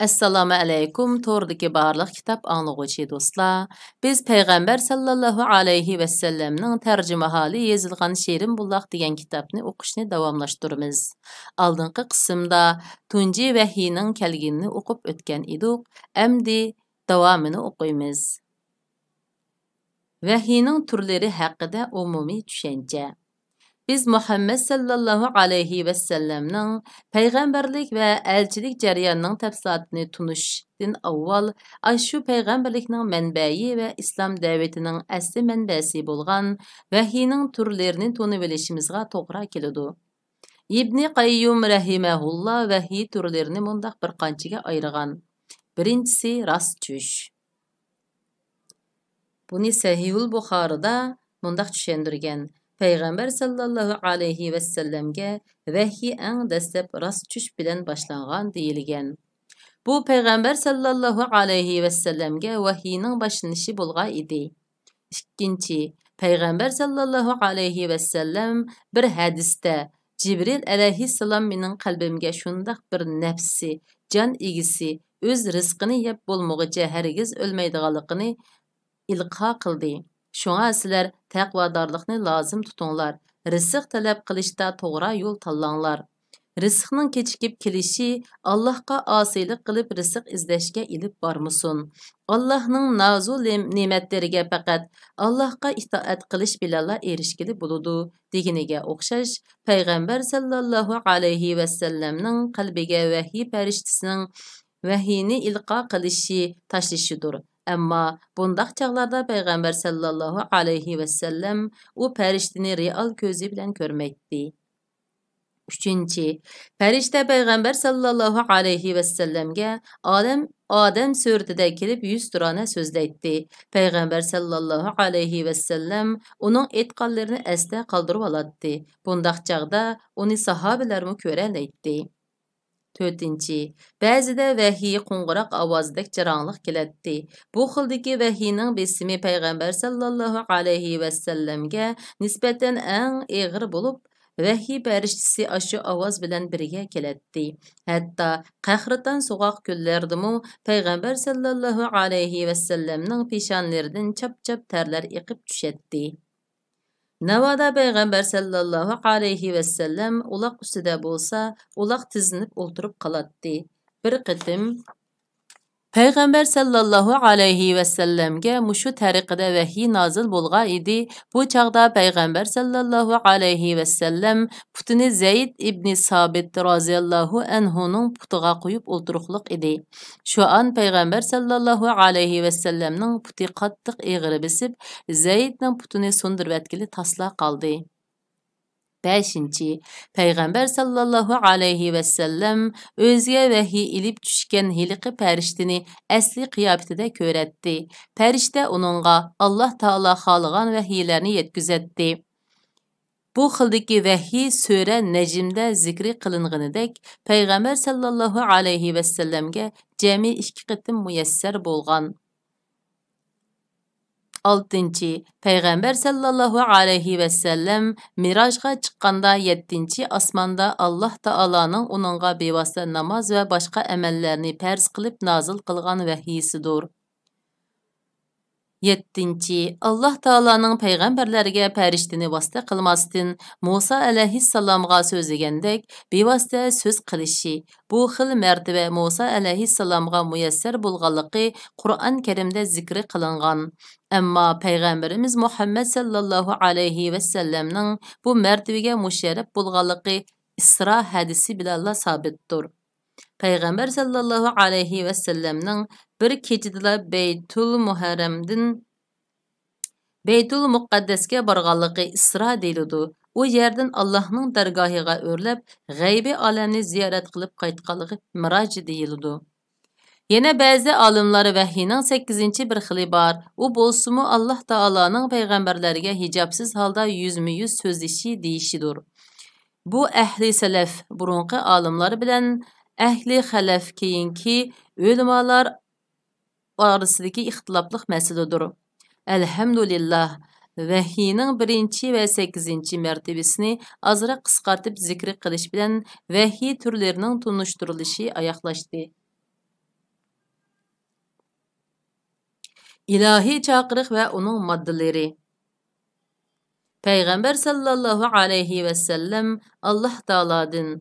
Assalamu alaykum. Tordagi barliq kitob anglag'uvchi do'stlar. Biz payg'ambar sallallohu alayhi va sallamning tarjimaholi yozilgan Sherin Bullaq degan kitobni o'qishni davomlashtiramiz. Oldingi qismda tunji vahiyning kelganini o'qib o'tgan edik. Endi davomini o'qiymiz. Vahiyning turlari haqida umumiy tushuncha. Biz Muhammad sallallohu alayhi va sallamning payg'ambarlik va elchilik jarayonining tafsilotini tunishdan avval shu payg'ambarlikning manbai va islom da'vatining asli manbasi bo'lgan vahiyning turlarini tunib olishimizga to'g'ri keladi. Ibn Qayyum rahimahulloh vahiy turlarini mundaq bir qanchaga ayirgan. Birinchisi rost tush. Buni Sahihul Buxorida mundaq tushundirgan. Payg'ambar sallallohu alayhi va sallamga vahiy eng dastlab rost tush bilan boshlangan deyilgan. Bu payg'ambar sallallohu alayhi va sallamga vahiyning boshlanishi bo'lgan edi. Ikkinchi, payg'ambar sallallohu alayhi va sallam bir hadisda Jibril alayhissalom mening qalbimga shundaq bir nafsi, jon egisi, o'z rizqini yeb bo'lmoqcha hargiz o'lmaydiganligini ilqo qildi. Şoňa sizler taqvodorlikni lozim tutinglar. Rizq talab qilishda to'g'ri yo'l tanlanglar. Rizqning kechikib kelishi Allohga osiylik qilib rizq izlashga ilib bormasin. Allohning nozul ne'matlariga faqat Allohga itoat qilish bilan erishgili bo'ladi deginiga o'xshash payg'ambar sallallohu alayhi va sallamning qalbiga vahiy farishtasining vahiyni ilqo qilishi tashlishidir. Ammo bundaq chaqlarda payg'ambar sallallohu alayhi va sallam u farishtani real ko'zi bilan ko'rmaydi. Üçüncü, farishta payg'ambar sallallohu alayhi va sallamga odam suratida kelib yuz turana so'zlaydi. Payg'ambar sallallohu alayhi va sallam uning aytganlarini esda qoldirib oladi. Bundaq chaqda uni sahobalarmi ko'ralaydi. To'rtinchi, ba'zida vahiy qo'ng'iroq ovozdek jarangliq keladi. Bu xildagi vahiyning besimi payg'ambar sallallohu alayhi va sallamga nisbatan eng og'ir bo'lib, vahiy farishtasi ashu ovoz bilan birga keladi. Hatto qahraton so'g'oq kunlardimi payg'ambar sallallohu alayhi va sallamning peshonlaridan chap-chap tarlar eqib tushadi. Navoda payg'ambar sallallohu alayhi va sallam uloq ustida bo'lsa, uloq tizinib o'tirib qoladi. Bir qitim payg'ambar sallallohu alayhi va sallamga mushu tariqada vahiy nozil bo'lgan edi. Bu chaqda payg'ambar sallallohu alayhi va sallam putini Zayd ibn Sabit roziyallohu anhuning putiga qo'yib o'tiruqliq edi. Shu an payg'ambar sallallohu alayhi va sallamning puti qattiq eg'iri bisib, Zaydning putini sundirib atkili tasla qoldi. 5. Payg'ambar sallallohu alayhi va sallam o'ziga vahiy ilib tushgan hiliqi farishtani asli qiyofatida ko'ratdi. Farishta uningga Alloh taolo xohlagan vahiylarni yetkazadi. Bu xildagi vahiy sura Najmda zikri qilinganidek, payg'ambar sallallohu alayhi va sallamga jami 2 qitim muyassar bo'lgan. 6. Payg'ambar sallallohu alayhi va sallam Mirojga chiqqanda 7. osmonda Alloh taoloning uningga bevosita namoz va boshqa amallarni farz qilib nozil qilgan vahiysidir. 7. Alloh taoloning payg'ambarlarga farishtani vasita qilmasdan Musa alayhissalomga so'zlagandek bevosita so'z qilishi. Bu xil martaba Musa alayhissalomga muyassar bo'lganligi Qur'on Karimda zikri qilingan. Ammo payg'ambarimiz Muhammad sallallohu alayhi va sallamning bu martabaga musharraf bo'lganligi Isro hadisi bilan sabitdir. Payg'ambar sallallohu alayhi va sallamning bir kechida Beytul Muqaddasga borganligi Isro deyiladi. U yerdan Allohning dargohiga o'rlab, g'aybiy olamni ziyorat qilib qaytganligi Miroj deyiladi. Yana ba'zi olimlar vahiyning 8 bir xili bor. U bo'lsa-mu Alloh taoloning payg'ambarlariga hijobsiz holda yuzma-yuz so'zlishi deyishidir. Bu ahli salaf burunqi olimlar bilan ahli xalaf keyinki ulamolar orasidagi ixtilofli masaladir. Alhamdulillah, vahiyning 1 va 8 martabasini azroq qisqartib zikr qilish bilan vahiy turlarining tunishtirilishi oyoqlashdi. İlahi çaqırıq və onun maddeleri. Peyğəmbər sallallahu aleyhi və səlləm Allah Taaladın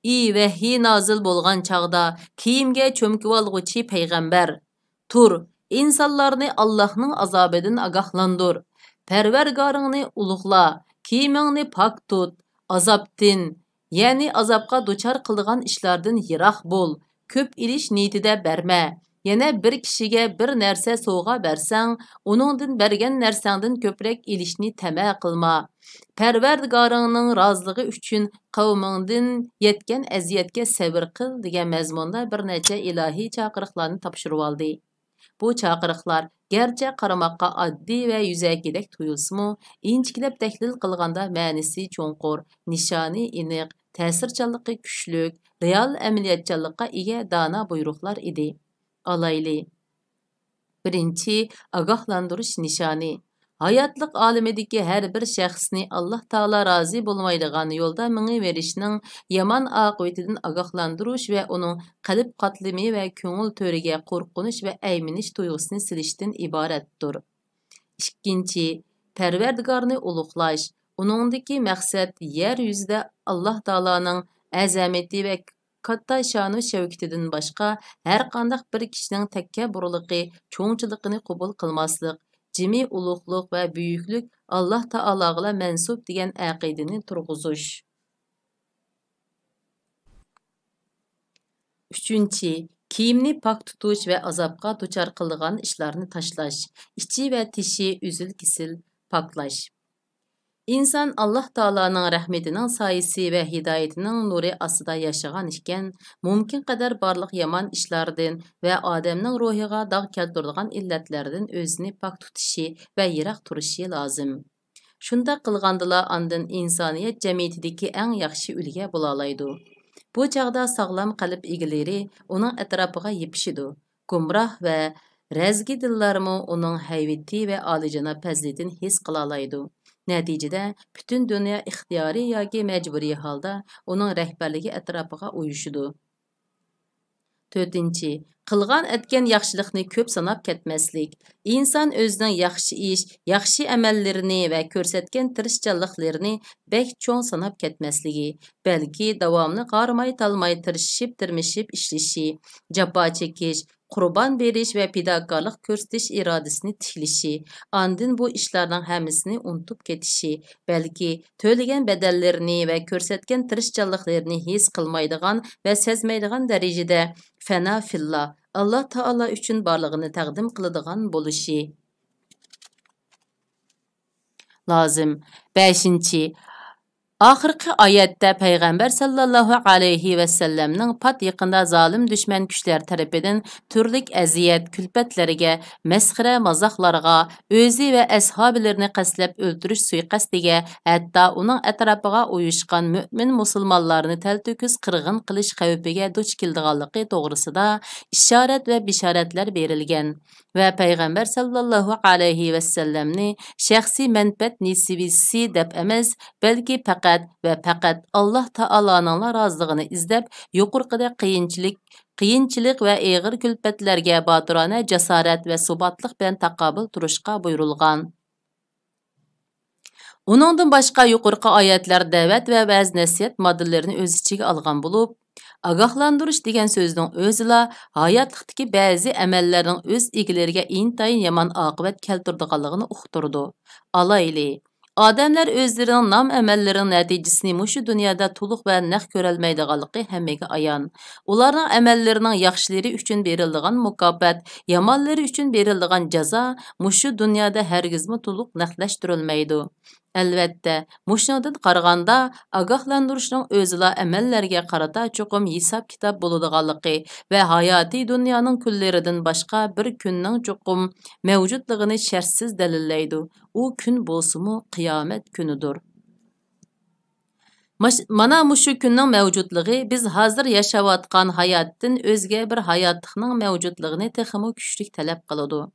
vəhyi nazil bolğan çağda kiyimgə çömküb alğıçı peyğəmbər tur, insanlarını Allah'ın azabıdan agahlandır. Pərvergarını uluqla, kiyimini pak tut, azabdin, yani azabqa duçar qılğan işlardan yiraq bol, köp iliş niyetide bermə. Yana bir kishiga bir narsa sovg'a bersang, uningdan bergan narsangdan ko'proq ilishni tama qilma. Parvardigoringning roziligi uchun qavmingdan yetgan aziyatga sabr qil degan mazmunda bir necha ilohiy chaqiriqlarni topshirib oldi. Bu chaqiriqlar garchi qaramoqqa oddiy va yuzakidek tuyulsa-mu, inchiklab tahlil qilganda ma'nisi cho'nqur, nishoni aniq, ta'sirchanligi kuchlik, real amaliyotchanlikqa ega dana buyruqlar edi. Alaylı. Birinci, agahlandırış nişanı. Hayatlık alemideki her bir şəxsni Allah Taala razı bolmaydigan yolda mini verişinin yaman aqibetinden agahlandırış ve onun qalb qatlimi ve köngül törige qorqunuş ve əyminiş tuygusunu silishdən ibaretdir. İkinci, Pərverdigarını uluqlaş. Onundaki məqsəd yer yüzüde Allah Taala'nın əzəməti ve katta şanı şevketinden başqa her qandaq bir kişinin təkkəburluqi, çoğunçılıqını qubul qılmaslıq, cimi uluqluq və büyüklük Allah Taala'ğa mənsub degan aqidini turğuzuş. Üçüncü, kiyimni pak tutuş ve azapqa duçar qılğan işlarını taşlaş, içi ve tişi üzül-kisil paklaş. İnsan Allah Taala'nın rəhmətinin sayısı və hidayətinin nuru asıda yaşagan ikən, mümkün qədər barlıq yaman işlardan və adamның ruhiga dağ keltirdigan illetlerden özünü pak tutuşi və yiraq turuşi lazım. Şunda qılğandıla andın insaniyet cəmiyyətidəki ən yaxşı ülgə bulalaydı. Bu çağda sağlam qalb egiləri onun ətrafıga yepişidu. Gumrah və rəzgi dillarmı onun hayveti və alicana pəzlitin his qılalaydı. Nəticədə bütün dünya ixtiyari yoki məcburi halda onun rəhbərliyi ətrafıga uyuşudu. Dördüncü, qılğan etken yaxşılıqni köp sanab ketmeslik. İnsan özünün yaxşı iş, yaxşı əməllərini və körsətken tirişçanlıqlarını bək çoğ sanab ketmesligi, bəlkə davamlı qarmay talmay tirişib tirmişib işlişi, jabba çekiş, qurban beriş və fidakarlıq göstəriş iradəsini tiklişi, andın bu işlərdən həmmisini unutup ketişi, bəlkə töləgən bədəllərini və körsətken tirişçanlıqlarını his qılmaydigan və sezməydigan dərəcədə fena fillah, Allah Taala üçün barlığını təqdim qılıdığan boluşi lazım. 5. Axırqı ayətdə Peyğəmbər sallallahu aleyhi və səlləmnin pat yaqında zalim düşmən güclər tərəfindən türlük əziyyət, külfətlərə, məsxirə, mazaqlarga, özü və əshabilərini qəsləb öldürüş suiqəstiga, hətta onun ətrafıga uyuşqan mümin musulmanlarını təltöküz qırğın qilish xəvfiga duch keldiganligi to'g'risida ishorat və bishoratlar berilgan və Peyğəmbər sallallahu aleyhi və səlləmni şəxsi mənfət nisivisi deb emas, balki faqat və faqat Allah Taala'nın razılığını izləb, yuqorqida qiyinchilik və ağır külfətlərə batirana jasorat və subatlıq bilan taqobil turishqa buyurilgan. Uningdan boshqa yuqorqi oyatlar da'vat va ba'zi nasihat modellarini o'z ichiga olgan bo'lib, agahlandirish degan so'zning o'zila hayotlikdagi ba'zi amallarning o'z egalariga intayin yomon oqibat keltirdiganligini uqtirdi. Alayli Adamlar özlərinin nam əməllərinin nəticəsini muşu dünyada tuluq və nəq görəlməydiganlığı həmməgə ayan. Onların əməllərinin yaxşıları üçün verildiğən mükafat, yamanları üçün verildiğən cəza muşu dünyada hərgizmi tuluq nəqləşdirilməydi. Əlbəttə, muşundan qaraganda agahlandırışның özüla əməllərə qarata çoxum hesab kitab buladiganlığı və hayati dünyanın külleridən başqa bir günның çoxum mevcudluğunu şərtsiz dəlilləydi. O gün bolsumu qiyomat kunidir. Mana muşu günның mevcudluğu biz hazır yaşayotgan hayatdan özgə bir hayatlıqның mevcudluğunu texmi güclük tələb qılıdı.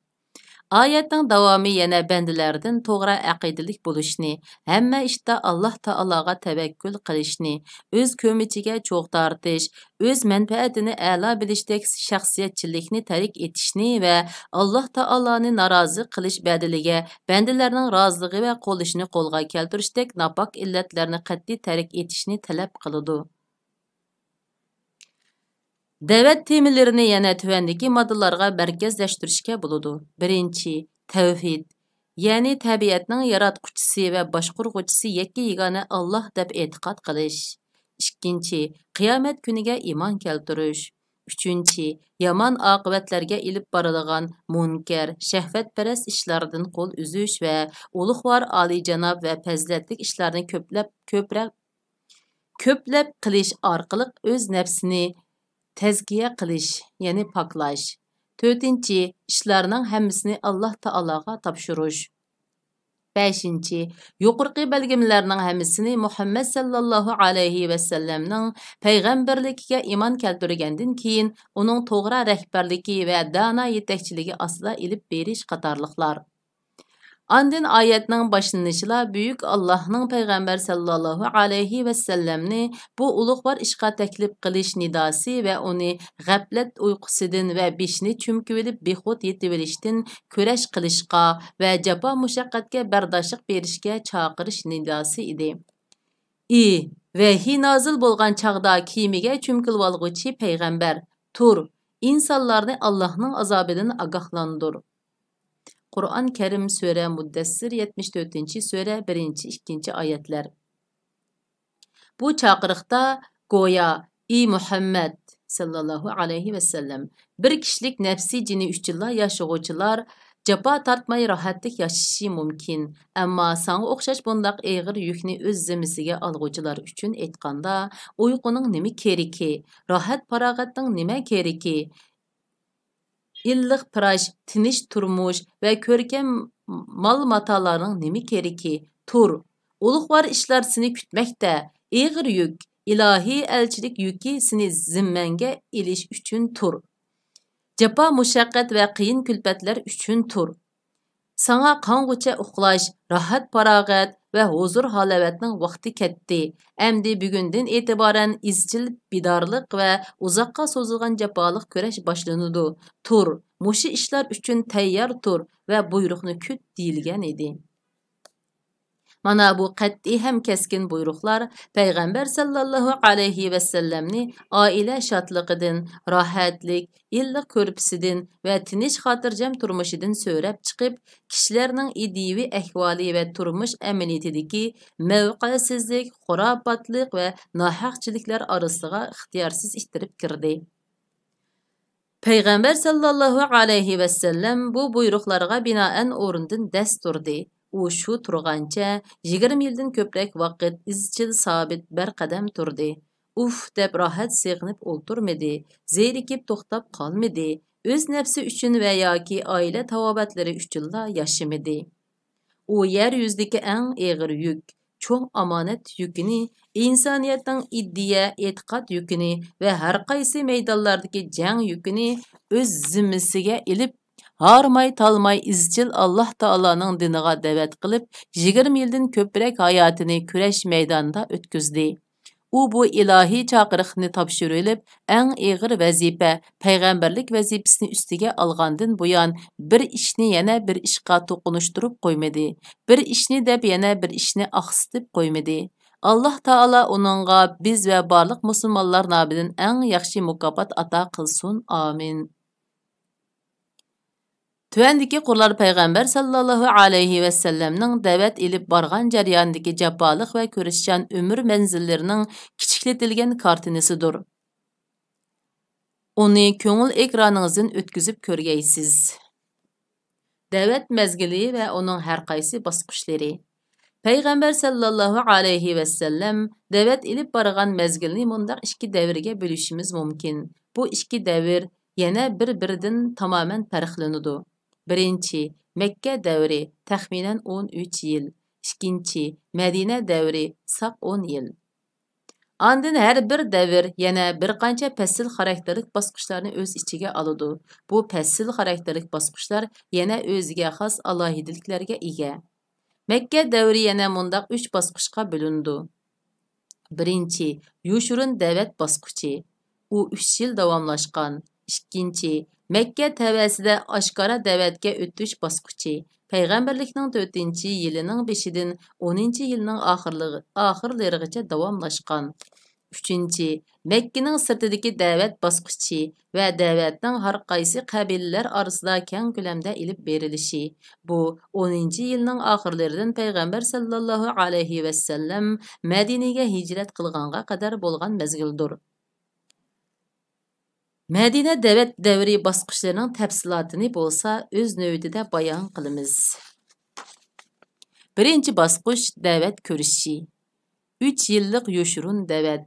Ayetning davomi yana bandalardan to'g'ri aqidalik bo'lishni, hamma ishda Alloh taologa tavakkul qilishni, o'z ko'michiga cho'g' tortish, o'z manfaatini a'lo bilishdek shaxsiyatchilikni tark etishni va Alloh taoloni norozi qilish badaliga bandalarning roziligi va qo'lishni qo'lga keltirishdek nopok illatlarni qat'iy tark etishni talab qiladi. Da'vat temalarini yana tuvandagi moddalarga markazlashtirishga bo'ladi. Birinchi, tavhid, ya'ni tabiatning yaratquchisi va boshqaruvchisi yagona Alloh deb e'tiqod qilish. Ikkinchi, qiyomat kuniga iymon keltirish. Uchinchi, yomon oqibatlarga ilib boradigan munkar, shahvatparast ishlardan qo'l uzish va ulug'vor, oliyjanob va fazilatli ishlarni ko'plab qilish orqali o'z nafsini tezkiye qilish, ya'ni poklash. To'rtinchi, ishlarning hammasini Alloh taologa topshirish. Beshinchi, yuqorqi belgimalarning hammasini Muhammad sallallohu alayhi va sallamning payg'ambarligiga iymon keltirgandan keyin uning to'g'ri rahbarligi va dana yetakchiligi ostida ilib berish qatorliqlar. Andın ayetning boshlanishida buyuk Allohning payg'ambar sallallohu alayhi va sallamni bu ulug'vor ishga taklif qilish nidosi va uni g'aflat uyqusidan va beshini chumkib olib behud yetib olishdan kurash qilishga va jafo mushaqqatga bardoshlik berishga chaqirish nidosi edi. Vahiy nozil bo'lgan chaqda kiyimiga chumkilib olg'uchi payg'ambar tur, insonlarni Allohning azobidan ogohlantir. Qur'on Karim Sura Muddassir 74-sura 1-2 oyatlar. Bu chaqiriqda go'yo Muhammad sallallohu alayhi va sallam bir kishilik nafsi jini uchunla yashag'uvchilar jafo tortmay rohatlik yashashi mumkin. Ammo sanga o'xshash bundaq og'ir yukni o'z zimmasiga olg'uvchilar uchun aytganda, uyquning nima keragi, rohat farog'atning nima keragi, illiq pirash, tinish turmush va ko'rkam mol-matolarning nima keragi? Tur. Ulug'vor ishlar seni kutmoqda. Og'ir yuk, ilohiy elchilik yuki seni zimmanga ilish uchun tur. Jafo mushaqqat va qiyin kulfatlar uchun tur. Sana qong'ucha uxlash, rohat farog'at va huzur halovatning vaqti ketdi. Endi bugundan e'tiboran izchil bidorlik va uzoqqa so'zilgan jafoliq kurash boshlanadi. Tur, mushi ishlar uchun tayyor tur va buyruqni kut deyilgan edi. Mana bu qat'iy ham keskin buyruqlar payg'ambar sallallohu alayhi va sallamni oila shodligidan, rohatlik, illiq ko'rpisidan va tinish xotirjam turmushidan so'rab chiqib, kishilarning ideviy ahvoli va turmush amaliyotidagi mavqesizlik, xurofotlik va nohaqchiliklar orasiga ixtiyorsiz ittirib kirdi. Payg'ambar sallallohu alayhi va sallam bu buyruqlarga binoan o'rnidan dast turdi. U shu turgancha 20 yildan ko'proq vaqt izchil sabit bir qadam turdi. Uf deb rohat sig'inib o'ltirmadi, zerikib to'xtab qolmadi. O'z nafsi uchun va yoki oila tavobatlari uchunla yashamadi. U yer yuzidagi eng og'ir yuk, cho'ng omonat yukini, insoniyatning iddiya, e'tiqod yukini va har qaysi maydonlardagi jang yukini o'z zimmasiga ilib, harmay talmay izchil Alloh taoloning diniga da'vat qilib, 20 yildan ko'proq hayotini kurash maydonida o'tkazdi. U bu ilohiy chaqiriqni topshirilib, eng og'ir vazifa, payg'ambarlik vazifasini ustiga olgandan buyon bir ishni yana bir ishga to'qinishtirib qo'ymadi. Bir ishni deb yana bir ishni oqsitib qo'ymadi. Alloh taolo uningga biz va barliq musulmonlar nomidan eng yaxshi mukofot ato qilsin. Amin. Tuvandagi qurlar payg'ambar sallallohu alayhi va sallamning da'vat ilib borgan jarayonidagi jafoliq va ko'rishchan umr manzillarining kichiklatilgan kartinasidir. Uni ko'ngil ekraningizdan o'tkazib ko'rgaysiz. Da'vat mezgili va uning har qaysi bosqichlari. Payg'ambar sallallohu alayhi va sallam da'vat ilib borgan mezgilni mundaq ikki davrga bo'lishimiz mumkin. Bu ikki davr yana bir-biridan tamoman farqlanadi. Birinchi, Makka davri taxminan 13 yil. Ikkinchi, Madina davri saq 10 yil. Andın her bir devir yana bir qancha pasil xarakterlik basqıçlarni o'z ichiga oladi. Bu pasil xarakterlik basqıçlar yana o'ziga xos alohidaliklarga ega. Makka davri yana mundaq 3 basqıchqa bo'lindi. Birinchi, Yushurun da'vat bosqichi. U 3 yil davomlashgan. Ikkinchi, Makka tavasida oshkora da'vatga o'tish bosqichi. Payg'ambarlikning 4-yilining beshidan 10-yilning oxirlarigacha davomlashgan. Uchinchi, Makkaning sirtidagi da'vat bosqichi va da'vatning har qaysi qabilalar orasida keng ko'lamda ilib berilishi. Bu 10-yilning oxirlaridan payg'ambar sallallohu alayhi va sallam Madinaga hijrat qilganga qadar bo'lgan mezgildir. Madina da'vat davri bosqichlarining tafsilotini bo'lsa o'z navbatida bayon qilamiz. Birinchi bosqich da'vat ko'rishi. 3 yillik yoshurun da'vat.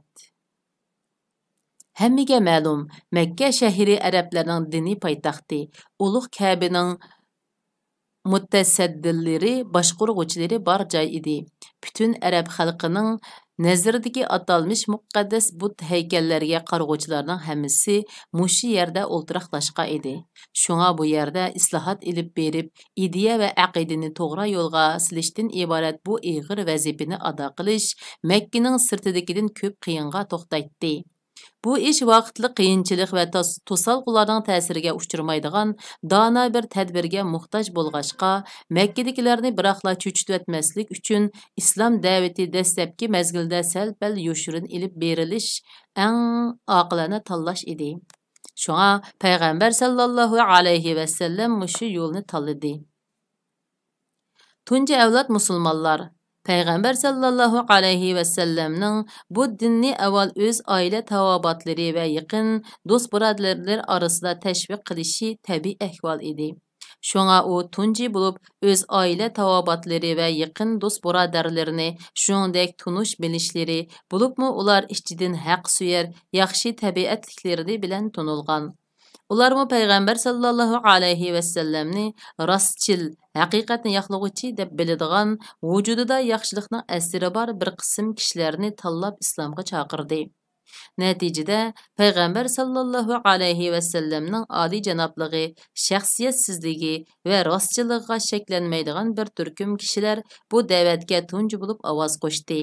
Hammaga ma'lum, Makka shahri arablarning diniy poytaxti, ulug' Ka'baning mutasaddilari, boshqurg'uvchilari bor joy edi. Butun arab xalqining nazaridagi atalmish muqaddas but haykallarga qarg'uvchilarning hammasi mushu yerda o'ltiraqlashqa edi. Shunga bu yerda islohot ilib berib, ideya va aqidani to'g'ri yo'lga silishdan iborat bu ig'ir vazifani ado qilish Makkaning sirtidagidan ko'p qiyinga to'xtaydi. Bu ish vaqtli qiyinchilik va to'salg'ularning ta'siriga uchirmaydigan dono bir tadbirga muhtoj bo'lg'achqa, Makkadagilarni biroqla cho'chitmaslik uchun islom da'vati dastlabki mezgilda sal-pal yoshirin ilib berilish eng oqilona tanlash edi. Shunga payg'ambar sallallohu alayhi va sallam mushu yo'lni tanladi. Tunji avlod musulmonlar Payg'ambar sallallohu alayhi va sallamning bu dinni avval o'z oila tavobatlari va yaqin do'st birodarlar orasida tashviq qilishi tabiiy ahvol edi. Shunga u tunji bo'lib o'z oila tavobatlari va yaqin do'st birodarlarini shuningdek tunish bilishlari bo'libmi ular ichidan haq suyar, yaxshi tabiatliklari bilan tunilgan. Ularmı Peygamber sallallahu alayhi ve sellemni rastçil, haqiqatni yaxlığıcı deb biladigan, vujudida yaxshilikning asiri bor bir qism kishilarni tanlab islomga chaqirdi. Natijada Peygamber sallallahu alayhi ve sellemning oliy janobligi, shaxsiyatsizligi va rostchiligiga shaklanmaydigan bir turkum kishilar bu da'vatga tunji bo'lib ovoz qo'shdi.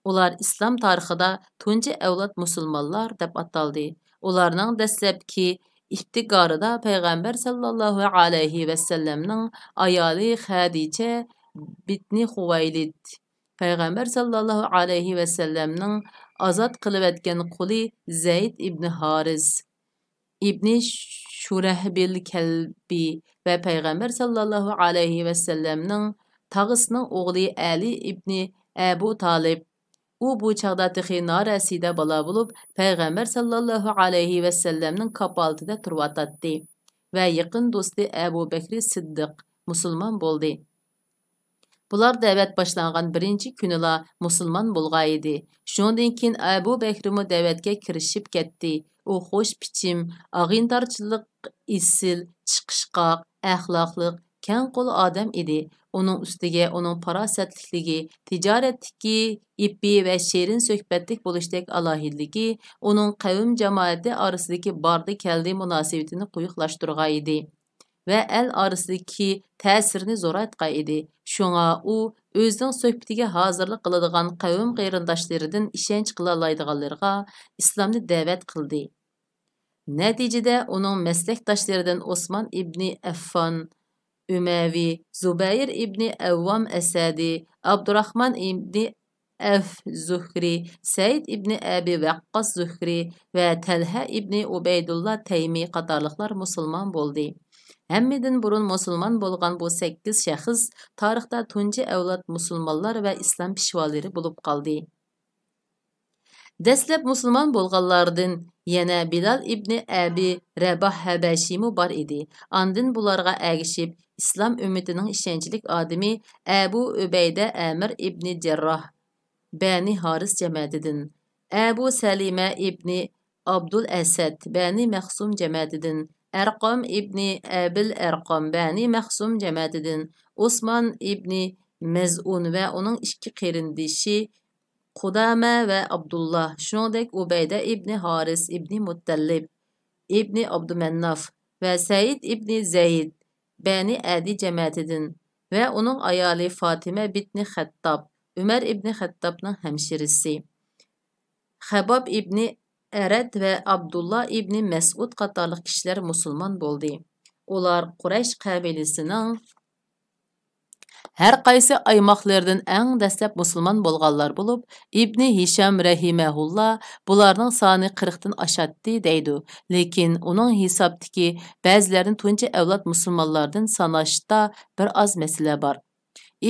Ular islom tarixida tunji avlod musulmonlar deb ataldi. Ularning dastlabki İftigarida Peygamber sallallahu alayhi ve sellemning ayoli Xadicha bitni Xuvaylid, Peygamber sallallahu alayhi ve sellemning azod qilib etgan quli Zayd ibn Haris, ibn Shurahbil Kalbi ve Peygamber sallallahu alayhi ve sellemning tag'isining o'g'li Ali ibn Abu Talib. U bu chaqda tixi narasida bola bo'lib, Payg'ambar sallallohu alayhi va sallamning kapolatida turib va yaqin do'sti Abu Bakr Siddiq musulmon bo'ldi. Bular da'vat boshlangan birinchi kunila musulmon bo'lgan edi. Shundan keyin Abu Bakrmi da'vatga kirishib ketdi. U xo'sh bichim, ag'intarchilik isil, chiqishqoq, axloqliq, keng qo'l odam edi. Onun ustiga onun farosatlikligi, tijoratdagi ipi va shirin suhbatlik bo'lishdek alohidligi onun qavm jamoati orasidagi bordi keldi munosabatini quyuqlashtirgan edi va el orasidagi ta'sirini zo'raytgan edi. Shunga u o'zining suhbatiga hozirlik qiladigan qavm qarindoshlaridan ishonch qila oladiganlarga islomni da'vat qildi. Natijada uning maslakdoshlaridan Osman ibn Affon, Ümevi, Zubayr ibn Avvam Esadi, Abdurrahman ibn Af Zuhri, Said ibn Abi Waqqas Zuhri ve Talha ibn Ubaydullah Taymi qatarlıqlar musulmon bo'ldi. Hammadan burun musulmon bo'lgan bu 8 shaxs tarixda tunji avlod musulmonlar va islom pishvolari bo'lib qoldi. Dastlab musulmon bo'lganlardan yana Bilal ibn Abi Rabah Habashimi bor edi. Andin bularga agishib İslam ümmetining ishonchlik odami Abu Ubayda Amir ibn Jarrah Bani Haris jamiyatidan, Abu Salima ibn Abdul Asad Bani Mahsum jamiyatidan, Arqam ibn Abil Arqam Bani Mahsum jamiyatidan, Osman ibn Maz'un va uning ikki qarindoshi Qudama va Abdullah, shuningdek Ubayda ibn Haris ibn Muttallib ibn Abdumannaf va Said ibn Zayd Bani Adi cemaatidan va uning ayoli Fatima bint Xattob, Umar ibn Xattobning hamshirisi, Xabob ibn Arad va Abdullah ibn Mas'ud qatorliq kishilar musulmon bo'ldi. Ular Quraysh qabilasining har qaysi aymoqlaridan eng dastlab musulmon bo'lganlar bo'lib, Ibn Hisham rahimahullah bularning soni 40 dan oshadi deydi. Lekin uning hisobdagi ba'zilarning tunji avlod musulmonlardan sanashda bir oz masala bor.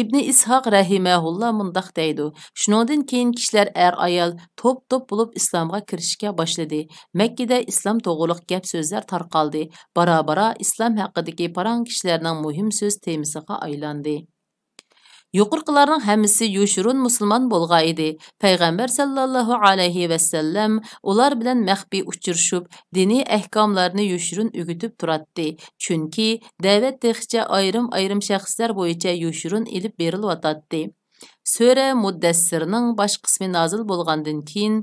İbn İshaq rahimahullah mundaq deydi. Shuningdan keyin kishilar ayol top-top bo'lib islomga kirishga boshladi. Makkada islom to'g'riliq gap so'zlar tarqaldi. Bara-bara islom haqidagi parang kishilarning muhim so'z temasiga aylandi. Yuqorqilarning hammasi yoshurun musulmon bo'lgan edi. Payg'ambar sallallohu alayhi va sallam ular bilan maxfiy uchrashib, diniy ahkomlarni yoshurun o'gitib turadi. Chunki da'vat texcha ayrim shaxslar bo'yicha yoshurun ilib berilyotadi. Sura Muddassirning bosh qismi nozil bo'lgandan keyin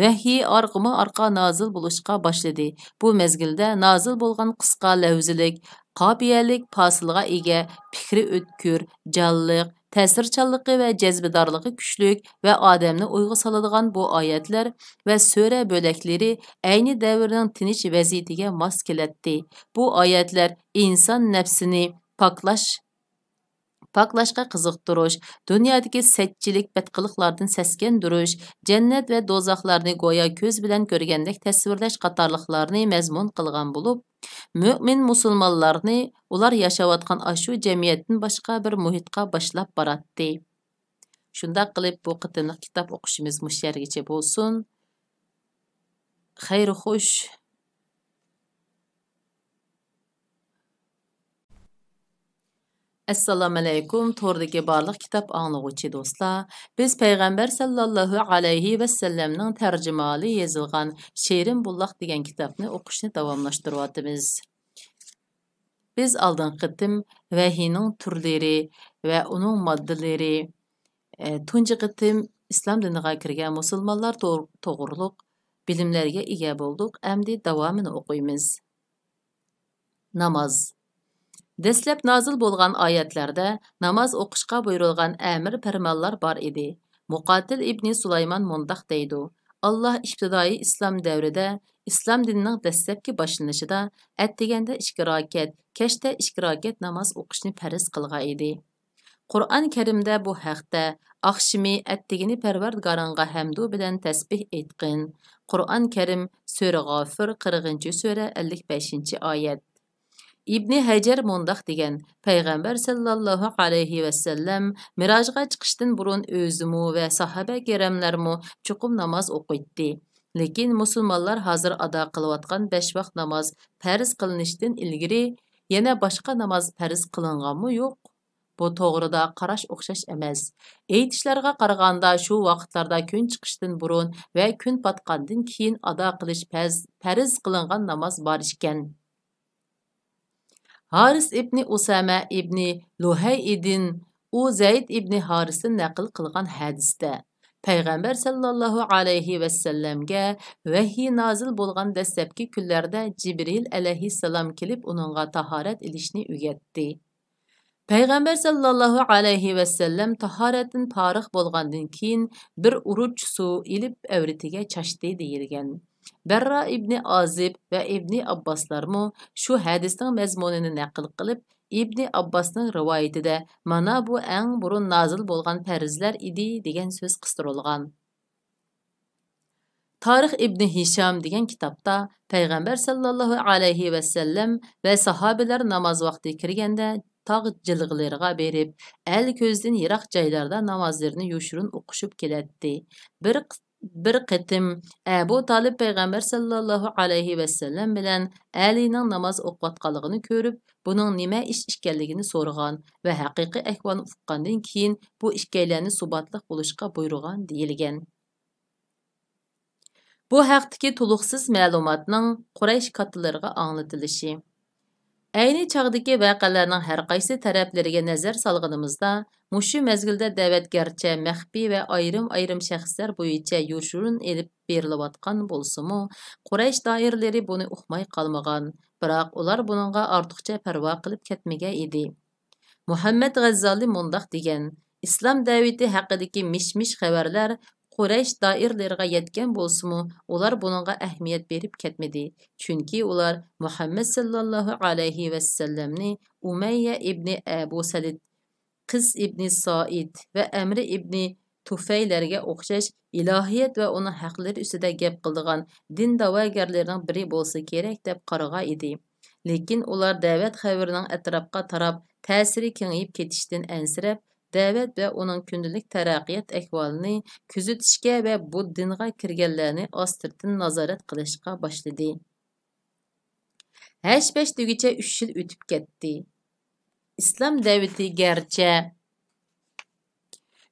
vahiy orqa nozil bo'lishga boshladi. Bu mezgilda nozil bo'lgan qisqa lavzilik, qobiyalik fasilga ega, fikri o'tkir, jonliq, ta'sirchanligi va jazbidorligi kuchlik va odamni o'yga soladigan bu oyatlar va sura bo'laklari ayni davrning tinch vaziyatiga mos keladi. Bu oyatlar inson nafsini paklashga qiziqtirish, dunyodagi satchilik badqiliqlardan saskandirish, jannat va do'zaxlarni go'yo ko'z bilan ko'rgandek tasvirlash qatorliqlarni mazmun qilgan bo'lib, mo'min musulmonlarni ular yashayotgan ashu jamiyatdan boshqa bir muhitga boshlab boradi. Shunda qilib bu qitimliq kitob o'qishimiz mushargacha bo'lsin. Xayr xush. Assalomu alaykum, to'rdagi barliq kitob anglag'uvchi do'stlar. Biz payg'ambar sallallohu alayhi va sallamning tarjimali yozilgan Sherin Bulloq degan kitobni o'qishni davomlashtiryapmiz. Biz oldin qitim vahiyning turlari va uning moddalari, tunji qitim islom diniga kirgan musulmonlar to'g'riliq bilimlarga ega bo'ldik. Endi davomini o'qiymiz. Namoz. Dastlab nozil bo'lgan oyatlarda namoz o'qishga buyurilgan amr farmonlar bor edi. Muqatil ibn Sulaymon mundaq deydi: Alloh ibtidoiy islom davrida islom dinining dastlabki boshlanishida atdiganda 2 rakat, kechda 2 rakat namoz o'qishni farz qilgan edi. Qur'on Karimda bu haqda oqshimi attigini Parvardigoringga hamdu bilan tasbih aytqin. Qur'on Karim Sura G'ofir 40-sura 55-oyat. İbn Hajar mundaq degan: Payg'ambar sallallohu alayhi va sallam mirojga chiqishdan burun o'zimu va sahaba kiramlarmu chuqum namoz o'qiydi. Lekin musulmonlar hozir ado qilayotgan 5 vaqt namoz farz qilinishdan ilgari yana boshqa namoz farz qilinganmi yo'q? Bu to'g'rida qarash o'xshash emas. Aytishlarga qaraganda shu vaqtlarda kun chiqishdan burun va kun patqandan keyin ado qilish farz qilingan namoz bor ekan. Haris ibn Usama ibn Luhay idin u Zayd ibn Harisdan naql qilgan hadisda Payg'ambar sallallohu alayhi va sallamga vahiy nozil bo'lgan dastlabki kunlarda Jibril alayhissalom kelib uningga tahorat ilishni o'rgatdi. Payg'ambar sallallohu alayhi va sallam tahoratdan forig' bo'lgandan keyin bir uruch suv ilib avratiga chashdi deyilgan. Barra ibn Azib va ibn Abboslarmu shu hadisning mazmunini naql qilib, ibn Abbosning rivoyatida mana bu eng burun nozil bo'lgan farzlar edi degan so'z qistirilgan. Tarix ibn Hisham degan kitobda Payg'ambar sallallohu alayhi va sallam va sahobalar namoz vaqti kirganda tog' jilg'ilariga berib, el ko'zdan yiroq joylarda namozlarini yoshurun o'qishib keladi. Bir qitim Abu Talib Payg'ambar sallallohu alayhi va sallam bilan Alining namoz o'qiyotganligini ko'rib, buning nima ish ekanligini so'ragan va haqiqiy ahvolni uqqandan keyin bu ikkalanni subatliq bo'lishga buyurgan deyilgan. Bu haqdagi to'liqsiz ma'lumotning Quraysh kattalariga anglatilishi. Ayni chog'dagi voqealarning har qaysi taraflariga nazar solganimizda, mushu mezgilda da'vatgarcha maxfiy va ayrim shaxslar bo'yicha yoshurun elib berilayotgan bo'lsa-mu, Quraysh doiralari buni uqmay qolmagan, biroq ular buningga ortiqcha parvo qilib ketmagan edi. Muhammad G'azzoli mundaq degan: Islom davati haqidagi mish-mish xabarlar Quraysh doiralariga yetgan bo'lsa-mu, ular buningga ahamiyat berib ketmadi. Chunki ular Muhammad sallallohu alayhi va sallamni Umayya ibn Abu Salid, Qiz ibn Soid va Amri ibn Tufaylarga o'xshash ilohiyat va uning haqlari ustida gap qildigan din da'vogarlarining biri bo'lsa kerak deb qaragan edi. Lekin ular da'vat xabarining atrofga tarab, ta'siri kengayib ketishdan ansirab, da'vat va uning kundalik taraqqiyot ahvolini kuzatishga va bu dinga kirganlarni ostirdan nazorat qilishga boshladi. Hash-bash deguncha 3 yil o'tib ketdi. Islom davati garchi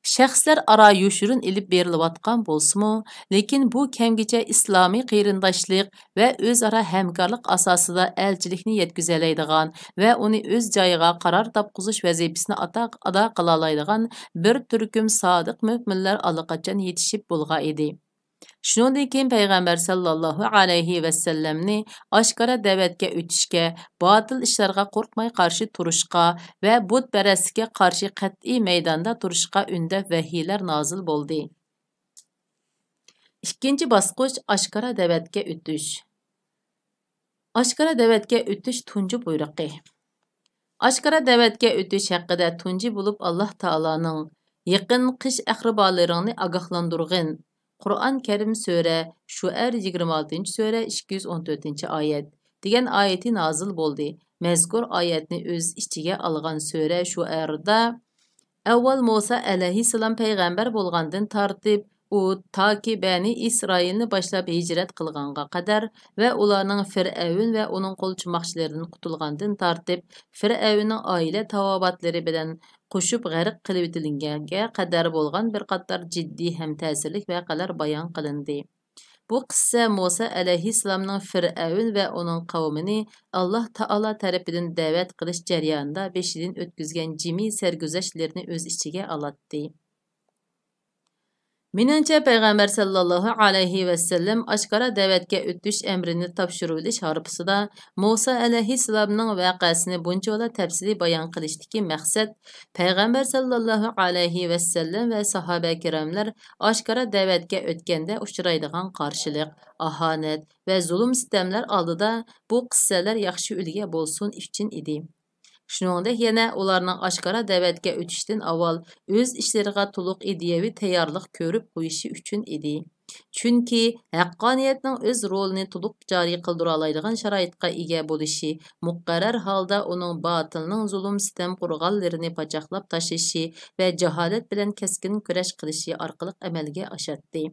shaxslar aro yoshurun ilib berilayotgan bo'lsa-mu, lekin bu kamgacha islomiy qarindoshlik va o'zaro hamkorlik asosida elchilikni yetkazoladigan va uni o'z joyiga qaror topqizish vazifasini ado qila oladigan bir turkum sodiq mo'minlar allaqachon yetishib bo'lgan edi. Shuningdek keyin payg'ambar sallallohu alayhi va sallamni oshkora da'vatga o'tishga, botil ishlarga qo'rqmay qarshi turishga va butparastlikka qarshi qat'iy maydonda turishga undab vahiylar nozil bo'ldi. Ikkinchi bosqich oshkora da'vatga o'tish. Oshkora da'vatga o'tish tunji buyruqi. Oshkora da'vatga o'tish haqida tunji bo'lib Alloh taoloning yaqin qish aqrabolaringni ogohlantirg'in. Qur'on Karim sura Shu'ar 26-sura 214-oyat degan oyati nozil bo'ldi. Mazkur oyatni o'z ichiga olgan sura Shu'arda avval Musa alayhissalom payg'ambar bo'lgandan tortib u toki Bani Isroilni boshlab hijrat qilganga qadar va ularning Fir'avn va uning qo'lchimoqchilaridan qutulgandan tortib Fir'avnning oila tavobatlari bilan qo'shib g'arq qilib etilganga qadar bo'lgan bir qator jiddiy ham ta'sirli voqealar bayon qilindi. Bu qissa Musa alayhissalomning Fir'avn va uning qavmini Alloh taolo tarafidan da'vat qilish jarayonida beshidan o'tkazgan jimiy sarguzashtlarini o'z ichiga oladi. Menimcha payg'ambar sallallohu alayhi va sallam oshkora da'vatga o'tish amrini topshirilish harpisida Musa alayhissalomning voqeasini bunchalar tafsiliy bayon qilishdagi maqsad payg'ambar sallallohu alayhi va sallam va sahoba kiromlar oshkora da'vatga o'tganda uchraydigan qarshilik, ahonat va zulm sitamlar oldida bu qissalar yaxshi ulga bo'lsin uchun edi. Shuningdek yana ularning oshkora da'vatga o'tishdan avval o'z ishlariga to'liq ideyaviy tayyorlik ko'rib qo'yishi uchun edi. Chunki haqqoniyatning o'z rolini to'liq joriy qildira oladigan sharoitga ega bo'lishi, muqarrar holda uning botilning zulm sitam qurg'onlarini pachoqlab tashishi va jaholat bilan keskin kurash qilishi orqali amalga oshadi.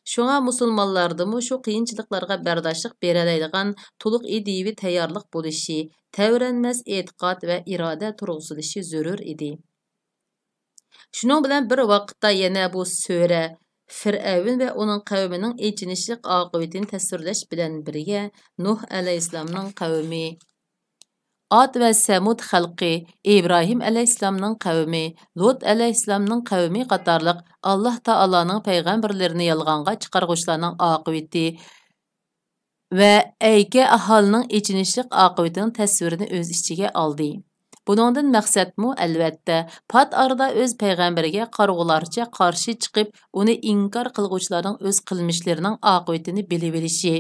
Şuna musulmonlardımı şu qiyinchiliklarga bardoshlik beralaydigan to'liq ideyaviy tayyorlik bo'lishi, tavranmas e'tiqod va iroda turg'izilishi zarur edi. Shuning bilan bir vaqtda yana bu sura Fir'avn va uning qavmining echinishlik oqibatini tasvirlash bilan birga Nuh alayhissalomning qavmi, Ad və Səmud xalqi, İbrahim əleyhisselamның qavmi, Lut əleyhisselamның qavmi qatarlıq Allah Taala'nın peyğəmbərlərini yalğanğa çıxarğıçlarının aqibeti və əykə ahalının echinishlik aqibetinin təsvirini öz içigə aldı. Bunundan məqsədmu əlbəttə pat arada öz peyğəmbərə qarğularca qarşı çıxıb onu inkar qılğıçların öz qılmışlarının aqibetini bilib bilişi.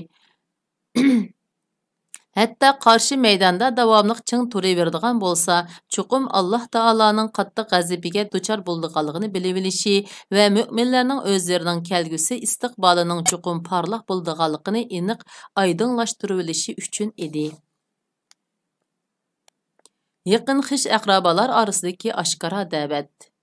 Hatta qarşı meydanda davamlıq çın turaveradigan bo'lsa, chuqum Alloh taolaning qattiq g'azabiga duchor bo'lganligini bilib bilishi va mu'minlarning o'zlarining kelgusi istiqbolining chuqum porloq bo'lganligini aniq oydinlashtirib bilishi uchun edi. Yaqin xish aqrabolar orasidagi oshkora da'vat.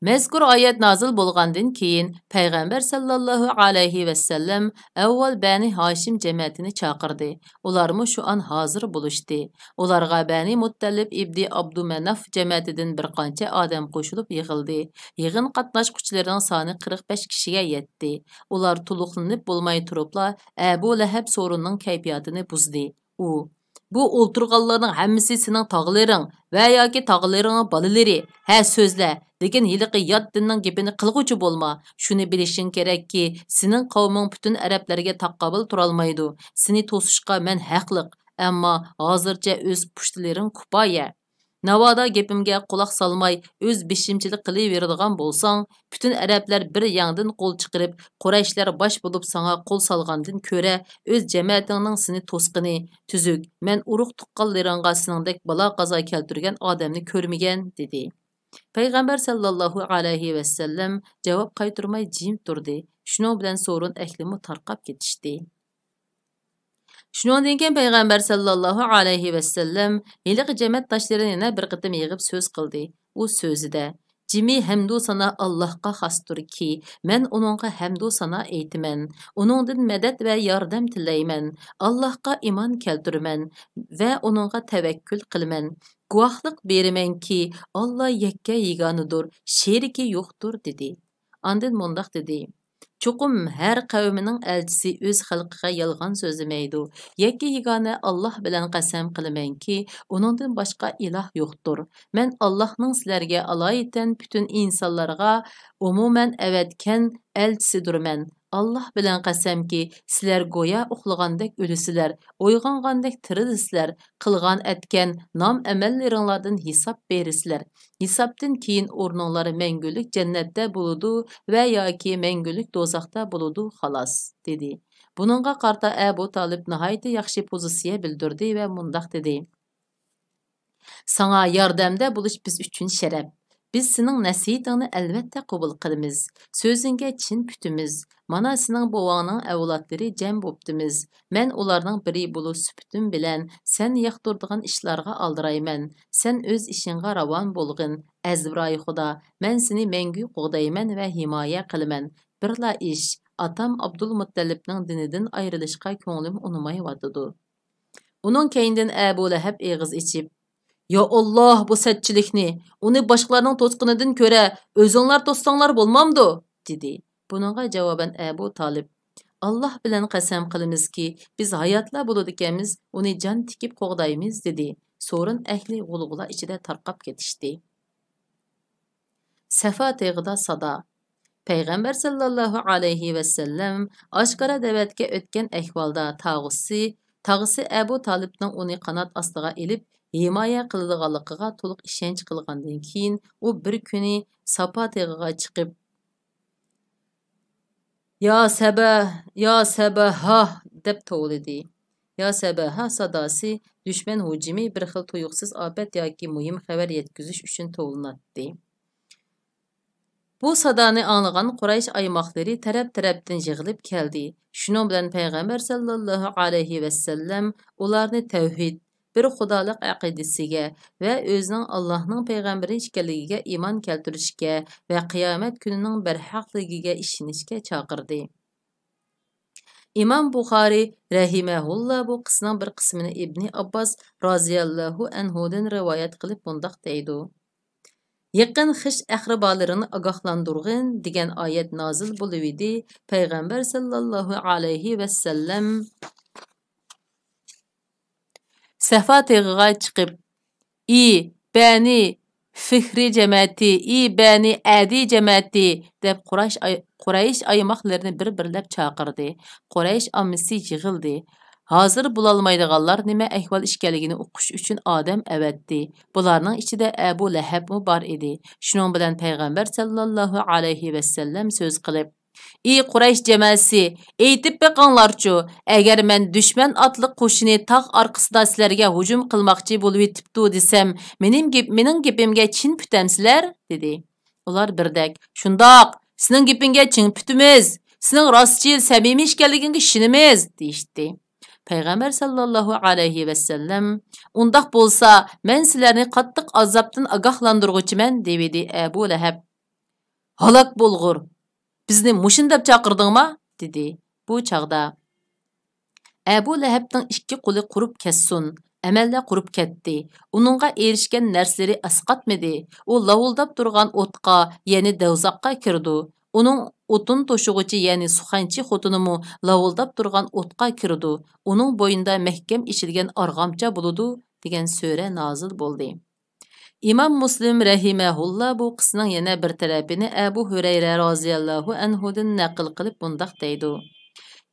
Mazkur oyat nozil bo'lgandan keyin payg'ambar sallallohu alayhi va sallam avval Bani Hashim jamoatini chaqirdi. Ularmi shu an hozir bo'lishdi. Ularga Bani Muttallib ibn Abdumanaf jamoatidan bir qancha odam qo'shilib yig'ildi. Yig'in qatnashuvchilarining soni 45 kishiga yetdi. Ular to'liqlanib bo'lmay turibla Abu Lahab so'rinning kayfiyatini buzdi. U Bu o'ltirganlarning hammasi sening tog'laring va yoki tog'laringning bolalari. Ha so'zla, lekin hiliqi yot dinning gapini qilg'uchi bo'lma. Shuni bilishing kerakki, sening qavming butun arablarga taqobil turolmaydi. Seni to'sishga men haqliq, ammo hozircha o'z pushtlaring kupoya. Navoda gapimga quloq solmay o'z beshimchilik qilaveradigan bo'lsang, butun arablar bir yangdan qo'l chiqarib, Qurayshlar bosh bo'lib sanga qo'l solgandan ko'ra, o'z jamoatingning seni to'sqini, tuzuk, men urug' tuqqanlaringga seningdek balo qazo keltirgan odamni ko'rmagan dedi. Payg'ambar sallallohu alayhi vasallam javob qaytarmay jim turdi. Shuning bilan so'rin ahlimi tarqab ketishdi. Shundan keyin payg'ambar sallallohu alayhi vasallam hiliq jamoat tashlarini yana bir qitim yig'ib so'z qildi. U so'zida: "Jimi hamdu sana Allohga xosdirki, men uningga hamdu sana aytaman. Uningdan madad va yordam tilayman. Allohga iymon keltiraman va uningga tavakkul qilaman. Guvohlik beramanki, Alloh yakka yeganidir, sheriki yo'qdir" dedi. Ondan mundaq dedi: Chuqum har qavmining elchisi o'z xalqiga yolg'on so'zlamaydi. Yakka yagona Alloh bilan qasam qilamanki, uningdan boshqa iloh yo'qdir. Men Allohning sizlarga aloyitan butun insonlarga umuman avatgan elchisidirman. Allah bilan qasamki, sizlar go'yo uxlagandek o'lisizlar, uyg'ongandek tirilisizlar, qilgan etgan nom amallaringlardan hisob berisizlar. Hisobdan keyin o'rninglar mangulik jannatda bo'ludi va yoki mangulik do'zaxda bo'ludi xolos, dedi. Buningga qarta Abu Talib nihoyat yaxshi pozitsiya bildirdi va mundaq dedi: Sana yordamda bo'lish biz uchun sharaf. Biz sening nasihatingni albatta qabul qilamiz. So'zingga chin putimiz. Mana sening bovangning avlodlari jam bo'ptimiz. Men ularning biri bo'lib suputim bilan sen yoqtirdigan ishlarga aldirayman. Sen o'z ishingga ravon bo'lg'in. Azbroy Xudo, men seni mengu qo'g'dayman va himoya qilaman. Birla ish, atam Abdul Muttalibning dinidan ayrilishga ko'nglim unamayotdi. Uning keyindan Abu Lahab eg'iz ichib: "Ya Allah, bu sətçilikni, onu başqalarının tosqinidan ko'ra o'zinglar tossanglar bo'lmamdi?" dedi. Buningga javoban Abu Talib: "Alloh bilan qasam qilamizki, biz hayotlar bo'ladiganmiz, uni jon tikib qo'g'daymiz" dedi. So'rin ahli g'ulg'ula ichida tarqab ketishdi. Safa teg'ida sada. Payg'ambar sallallohu alayhi vasallam oshkora da'vatga o'tgan ahvolda tag'isi Abu Talibning uni qanot ostiga ilib himoya qiladiganligiga to'liq ishonch qilgandan keyin u bir kuni Safa teg'iga chiqib: "Ya sabaha" deb to'lidi. "Ya sabaha" sadosi dushman hujumi bir xil tuyuqsiz ofat yoki muhim xabar yetkazish uchun to'linadi. Bu sadani anglagan Quraysh aymoqlari taraf-tarafdan yig'ilib keldi. Shuning bilan payg'ambar sallallohu alayhi vasallam ularni tavhid, bir xudolik aqidasiga va o'zining Allohning payg'ambari ekanligiga iymon keltirishga va qiyomat kunining barhaqligiga ishonishga chaqirdi. İmam Buxari rahimahullah bu qismning bir qismini Ibn Abbas roziyallohu anhudan rivoyat qilib bundaq deydi: Yaqin xish aqrabolarini ogohlantirg'in degan oyat nozil bo'lib edi. Payg'ambar sallallohu alayhi vasallam Safa teg'iga chiqib: "Bani Fihri jamiyati, Bani Adi jamiyati" deb Quraysh aymoqlarini bir-birlab chaqirdi. Quraysh ammasi yig'ildi. Hozir bo'lolmaydiganlar nima ahvol ishkanligini o'qish uchun odam avatdi. Bularning ichida Abu Lahab bor edi. Shuning bilan payg'ambar sallallohu alayhi vasallam so'z qilib: Quraysh jamoasi, aytib beqinglarchu, agar men dushman otli qo'shini tog' orqasida sizlarga hujum qilmoqchi bo'lib yetibdi desam, mening gapimga chin putamsizlar?" dedi. Ular birdak: "Shundoq, sening gapingga chin putimiz, sening rostchil, samimiy ekanligingga ishonamiz" deyishdi. Payg'ambar sallallohu alayhi vasallam: "Undaq bo'lsa, men sizlarni qattiq azobdan ogohlantirguchiman" dedi Abu Lahab. "Halok bo'lgur. Bizni mushin deb chaqirdingmi?" dedi. Bu chaqda Abu Lahabning ikki qo'li qurib kessin, amalda qurib ketdi. Uningga erishgan narsalari asqatmadi. U lavuldab turgan o'tqa, ya'ni davzoqqa kirdi. Uning o'tin to'shig'uchi, ya'ni suxanchi xotinimi lavuldab turgan o'tqa kirdi. Uning bo'yinda mahkam ishilgan arg'amcha bo'ludi degan sura nozil bo'ldi. İmam Muslim rahimahullah bu qisning yana bir tarafini Abu Hurayra roziyallohu anhudan naql qilib bundaq deydi.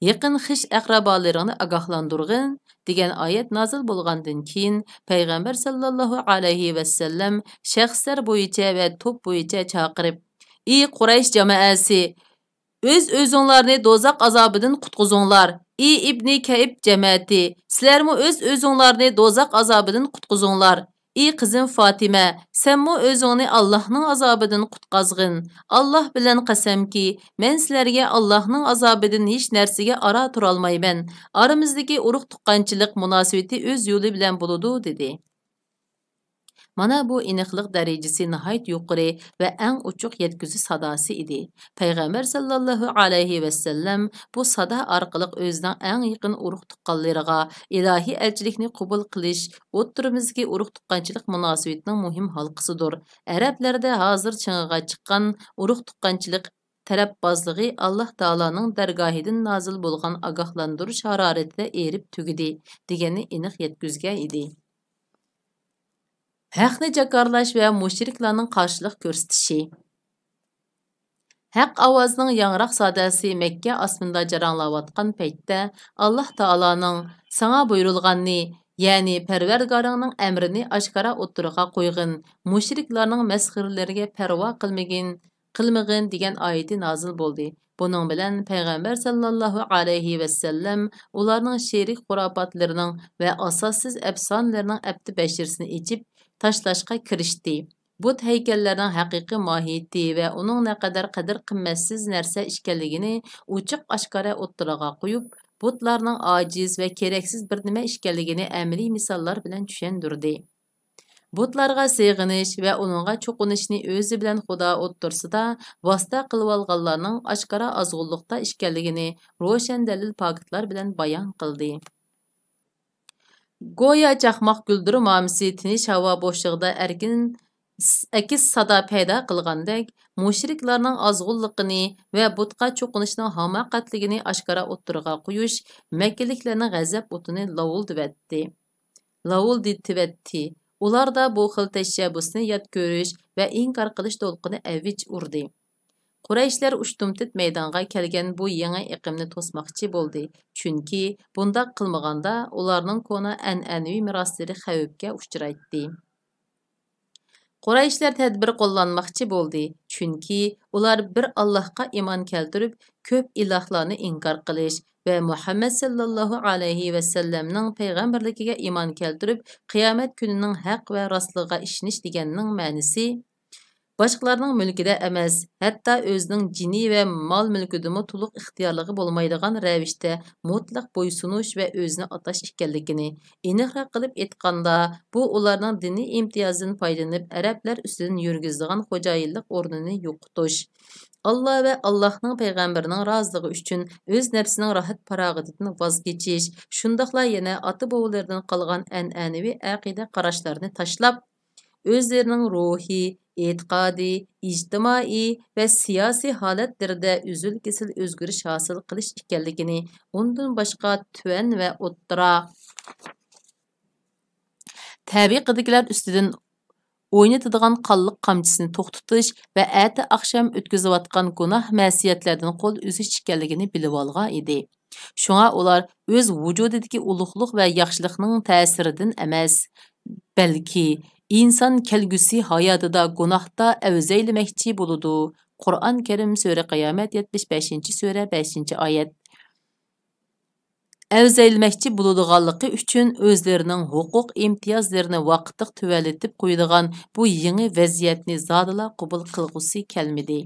Yaqin xish aqrabolaringni ogohlantirgin degan oyat nozil bo'lgandan keyin payg'ambar sallallohu alayhi vasallam shaxslar bo'yicha va to'p bo'yicha chaqirib: "Ey Quraysh jamoasi, o'z-o'zinglarni do'zax azobidan qutqizinglar. Ey ibn Kayb jamoati, sizlarmi o'z-o'zinglarni do'zax azobidan qutqizinglar. Ey qizim Fatima, senmi o'zingni Allohning azobidan qutqazgin. Alloh bilan qasamki, men sizlarga Allohning azobidan hech narsaga ora turolmayman. Oramizdagi urug' tuqqanchilik munosabati o'z yo'li bilan bo'ladi" dedi. Mana bu aniqlik darajasi nihoyat yuqori va eng uchuq yetkizish sadosi edi. Payg'ambar sallallohu alayhi vasallam bu sado orqali o'zining eng yaqin urug' tuqqanlariga ilohiy elchilikni qabul qilish o'ttirimizdagi urug' tuqqanchilik munosabatining muhim halqasidir. Arablarda hozir ching'iga chiqqan urug' tuqqanchilik tarafbozligi Alloh taoloning dargohidan nozil bo'lgan ogohlantirish haroratida erib tugidi deganni aniq yetkazgan edi. Haqni jakarlash va mushriklarning qarshilik ko'rsatishi. Haq ovozining yangroq sadasi Makka osmonida jaranglayotgan paytda Alloh taoloning "Sana buyurilganni, ya'ni Parvardigoringning amrini oshkora o'ttirg'a qo'ygin, mushriklarning masxiralariga parvo qilmagin" degan oyati nozil bo'ldi. Buning bilan payg'ambar sallallohu alayhi vasallam ularning sherik xurofotlarning va asossiz afsonalarining abdi bashirsini ichib tashlashga kirishdi. But haykallarning haqiqiy mohiyati va uning naqadar qadr-qimmatsiz narsa ekanligini ochiq oshkora o'ttirg'a qo'yib, butlarning ojiz va keraksiz bir nima ekanligini amaliy misollar bilan tushundirdi. Butlarga sig'inish va uningga cho'qinishni o'zi bilan Xudo o'ttirsida vosita qilib olganlarning oshkora ozg'unlikda ekanligini ro'shan dalil pokitlar bilan bayon qildi. Go'yo chaqmoq gulduri momisi tinish havo bo'shlig'ida akis sado paydo qilgandek, mushriklarning ozg'unligini va butqa cho'qinishning hamoqatligini oshkora o'ttirg'a qo'yish makkaliklarning g'azab o'tini lavuldivatdi. Ularda bu xil tashabbusni yod ko'rish va inkor qilish to'lqini avj urdi. Qurayshlar ushtumtit maydonga kelgan bu yangi iqimni to'smoqchi bo'ldi. Chunki bundoq qilmaganda ularning kona an'anaviy meroslari xavfga uchraydi. Qurayshlar tadbir qo'llanmoqchi bo'ldi. Chunki ular bir Allohga iymon keltirib, ko'p ilohlarni inkor qilish va Muhammad sallallohu alayhi va sallamning payg'ambarligiga iymon keltirib, qiyomat kunining haq va rostligiga ishonish deganning ma'nosi boshqalarning mulkida emas, hatto o'zining jini va mol mulkidimi to'liq ixtiyorligi bo'lmaydigan ravishda mutlaq bo'ysunish va o'zini atash ekanligini aniqroq qilib aytganda, bu ularning diniy imtiyozdan foydalanib arablar ustidan yurgizadigan xo'jayinlik o'rnini yo'qotish. Allah va Allohning payg'ambarining roziligi uchun o'z nafsining rohat farog'atidan voz kechish, shundaqla yana ota-bobolardan qolgan an'anaviy aqida qarashlarni tashlab, o'zlarining ruhiy, e'tiqodiy, ijtimoiy va siyosiy holatlarida uzil-kesil o'zgarish hosil qilish ekanligini, undan boshqa tuvan va o'ttira tabiqidagilar ustidan o'ynatadigan qonliq qamchisini to'xtatish va ati oqshom o'tkazayotgan gunoh ma'siyatlardan qo'l uzish ekanligini bilib olgan edi. Shunga ular o'z vujudidagi ulug'liq va yaxshilikning ta'siridan emas, balki inson kelgusi hayotida gunohda avzaylamoqchi bo'ladi. Qur'on Karim sura Qiyomat 75-sura 5-oyat. Avzaylamoqchi bo'ladiganligi uchun o'zlarining huquq imtiyozlarini vaqtliq tuvalatib qo'yadigan bu yangi vaziyatni zodila qabul qilg'usi kelmadi.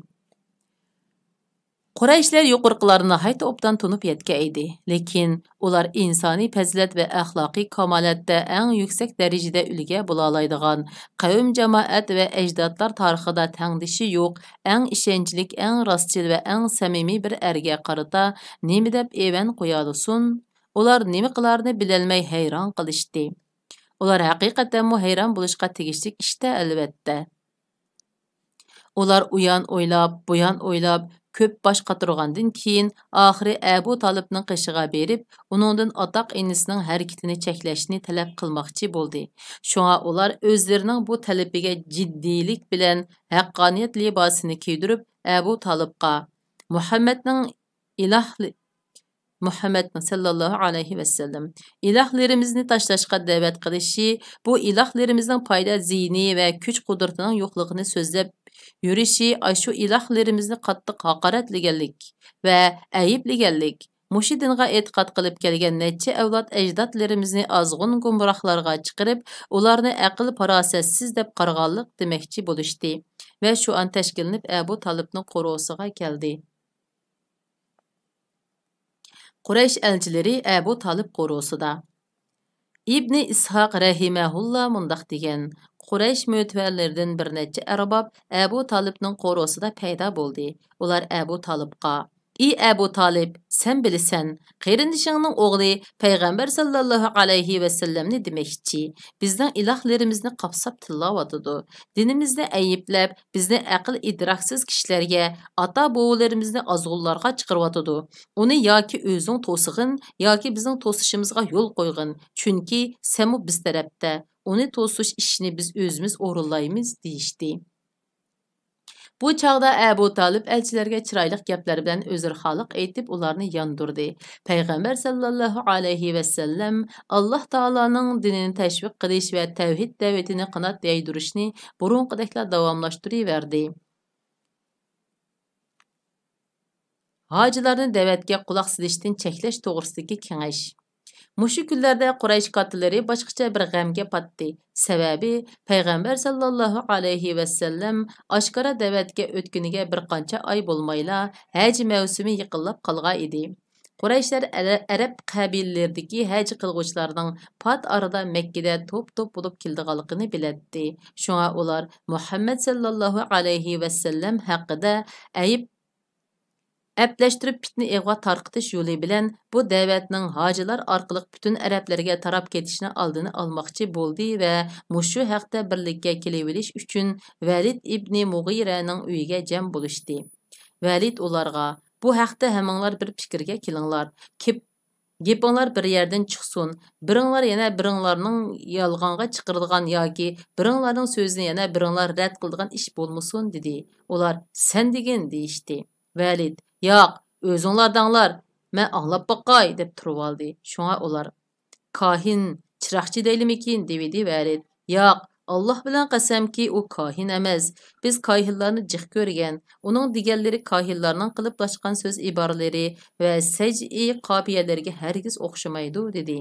Qurayshlar yuqorqilarni hayta obdan tunib yetgan edi, lekin ular insoniy fazilat va axloqiy kamolatda eng yuksak darajada ulga bo'la oladigan qavm jamoat va ajdodlar tarixida tangdishi yo'q, eng ishonchlik, eng rostchil va eng samimiy bir erga qarata nima deb evan qo'yadisun? Ular nima qilarini bilolmay hayron qilishdi. Ular haqiqatan hayron bo'lishga tegishli ishda albatta. Ular uyan o'ylab, buyan o'ylab, ko'p bosh qatirgandan keyin oxiri Abu Talibning qishiga berib, uningdan atoq inisining harakatini cheklashni talab qilmoqchi bo'ldi. Shunga ular o'zlarining bu talabiga jiddiylik bilan haqqoniyat libosini kiydirib, Abu Talibga Muhammadning iloh Muhammed sallallahu alayhi ve sellem ilahlarimizni tashlashga da'vat qilishi, bu ilahlerimizning payda zihni va kuch qudratining yo'qligini so'zlab yurishi, shu ilahlarimizni qattiq haqoratlaganlik va ayiblaganlik, mushu dinga e'tiqod qilib kelgan necha avlod ajdodlarimizni azg'un gumrohlarga chiqarib, ularni aql farosatsiz deb qarg'anlik demoqchi bo'lishdi va shu an tashkillanib Abu Talibning qo'rg'osiga keldi. Quraysh elçileri Abu Talib qorusida. İbni İshaq rahimahullah mundaq degan: Quraysh mötəvərlərdən bir neçə ərbab Abu Talibning qorusida payda bo'ldi. Ular Abu Talibqa: "Ey Abu Talib, sen bilirsən, qarindişingning o'g'li Payg'ambar sallallohu alayhi va sallamni demoqchi, bizning ilahlarimizni qapsab tillavatidi. Dinimizni ayiblab, bizni aql idroksiz kishilarga, ota-bobolarimizni azg'unlarga chiqarvatidi. Uni yoki o'zing to'sig'in, yoki bizning to'sishimizga yo'l qo'yg'in. Chunki sen biz tarafda, uni to'sish ishini biz o'zimiz o'rinlaymiz" deyishdi. Bu çağda Abu Talib elçilerge çıraylık gaplar bilen özürxalık eytip ularını yandırdı. Peygamber sallallahu aleyhi ve sellem Allah Taala'nın dinini teşvik qilish ve tevhid davetini qanat yaydırışını burunqidekla davamlaştırıverdi. Hacılarını davetge qulaq silishdan cheklash to'g'risidagi kengash. Mushu kunlarda Quraysh qotilari boshqacha bir g'amga patdi. Sababi Payg'ambar sallallohu alayhi va sallam oshkora da'vatga o'tguniga bir qancha oy bo'lmayla haj mavsumi yaqinlab qolgan edi. Qurayshlar Arab qabillaridagi haj qilguvchilarning pat arada Makkada to'p-to'p bo'lib keldiganligini biladi. Shunga ular Muhammad sallallohu alayhi va sallam haqida ayib Əpləşdirib pitni evğa tarqıtış yolu bilan bu dəvətning hacılar orqali bütün ərəblərə tarab ketishini aldını almoqchi bo'ldi və mushu haqda birlikka keliverish uchun Valid ibn Mughiraning uyiga jam bo'lishdi. Valid ularga: "Bu haqda haminglar bir fikrga kelinglar. Gepinglar bir yerdan chiqsin. Biringlar yana biringlarning yolg'onga chiqiradigan yoki biringlarning so'zini yana biringlar rad qiladigan ish bo'lmasin" dedi. Ular "Sen degin" deyishdi. Valid: "Yo'q, o'zinglar danglar, men anglab boqay" deb turib oldi. Shunga ular: "Kohin, chiroqchi deylimikin" dedi Valid. "Yo'q, Alloh bilan qasamki, u kohin emas. Biz kohinlarni jiq ko'rgan. Uning deganlari kohinlarning qilib tashqan so'z iboralari va saj'i qofiyalariga hargiz o'xshamaydi" dedi.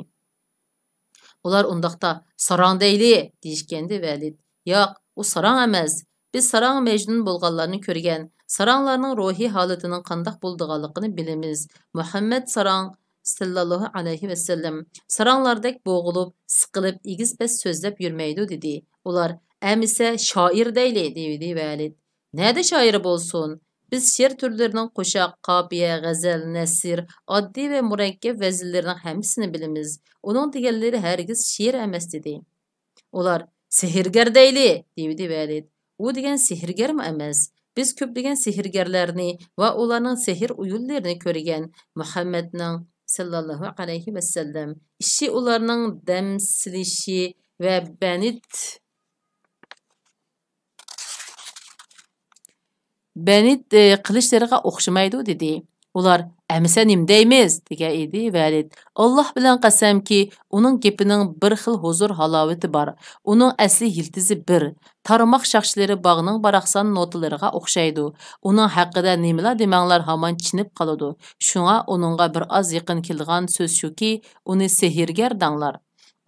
Ular undaqda "Sarang deyli" deyishgandi Valid. "Yo'q, u sarang emas. Biz sarang Mecnun bo'lganlarni ko'rgan. Saranglarning ruhiy holatining qanday bo'lganligini bilamiz. Muhammad sarang sallallohu alayhi va sallam saranglardek bo'g'ilib, siqilib, egiz bas so'zlab yurmaydi" dedi. Ular: "Amisa shoir deyli" dedi Valid. "Nada shoiri bo'lsin? Biz she'r turlarining qo'shoq, qofiya, g'azal, nasr, oddiy va murakkab vazllarining hammasini bilamiz. Uning deganlari hargiz she'r emas" dedi. Ular: "Sehrgar deyli" dedi Valid. "U degan sehrgarmi emas? Biz ko'plagan sehrgarlarni va ularning sehr uyullarini ko'rgan. Muhammadning sallallohu alayhi va sallam ishi ularning damsilishi va banit qilishlariga o'xshamaydi" dedi. Ular: "Amisa nim deymiz" degan edi Valid. "Alloh bilan qasamki, uning gapining bir xil huzur halovati bor. Uning asli yiltizi bir. Tarmoq shaxshlari bog'ning baraqsan notalariga o'xshaydi. Uning haqida nimalar demanglar hamon chinib qoladi. Shunga uningga bir oz yaqin kelgan so'z shuki, uni sehrgar danglar.